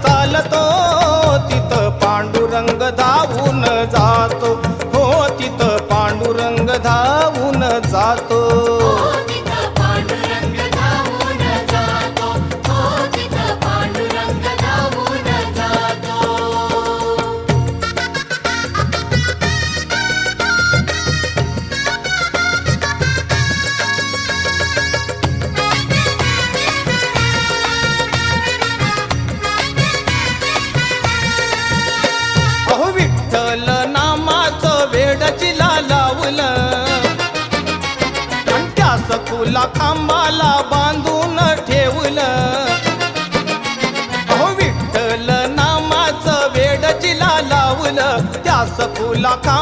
चालतो तिथं पांडुरंग धावून जातो, हो तिथं पांडुरंग धावून जातो. अहो विठ्ठल नामाचं वेड जिला लावलं आणि त्या सखूला खांबाला बांधून ठेवलं. अहो विठ्ठल नामाचं वेड जिला लावलं त्या सखूला